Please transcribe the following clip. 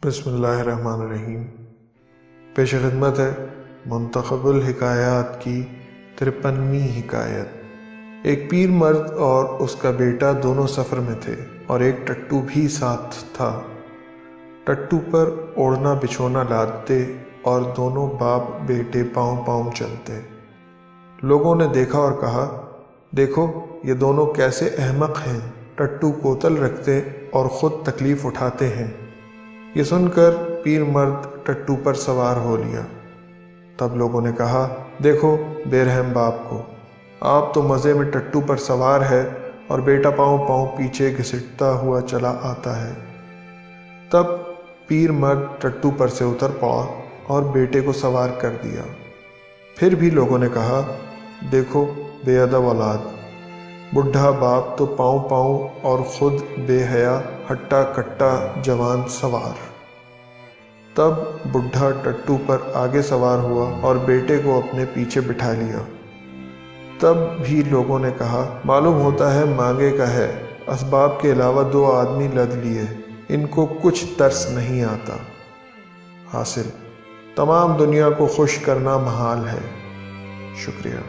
بسم اللہ الرحمن الرحیم۔ پیش خدمت ہے منتخب الحکایات کی 53ویں حکایت۔ ایک پیر مرد اور اس کا بیٹا دونوں سفر میں تھے اور ایک ٹٹو بھی ساتھ تھا۔ ٹٹو پر اوڑھنا بچھونا لادتے اور دونوں باپ بیٹے پاؤں پاؤں چلتے۔ لوگوں نے دیکھا اور کہا، دیکھو یہ دونوں کیسے احمق ہیں، ٹٹو کوتل رکھتے اور خود تکلیف اٹھاتے ہیں۔ یہ سن کر پیر مرد ٹٹو پر سوار ہو لیا۔ تب لوگوں نے کہا، دیکھو بے رحم باپ کو، آپ تو مزے میں ٹٹو پر سوار ہے اور بیٹا پاؤں پاؤں پیچھے گھسٹتا ہوا چلا آتا ہے۔ تب پیر مرد ٹٹو پر سے اتر پڑا اور بیٹے کو سوار کر دیا۔ پھر بھی لوگوں نے کہا، دیکھو بے ادب اولاد، بڈھا باپ تو پاؤں پاؤں اور خود بے حیا ہٹا کٹا جوان سوار۔ تب بڈھا ٹٹو پر آگے سوار ہوا اور بیٹے کو اپنے پیچھے بٹھا لیا۔ تب بھی لوگوں نے کہا، معلوم ہوتا ہے مانگے کا ہے، اسباب کے علاوہ 2 آدمی لد لیے، ان کو کچھ ترس نہیں آتا۔ حاصل، تمام دنیا کو خوش کرنا محال ہے۔ شکریہ۔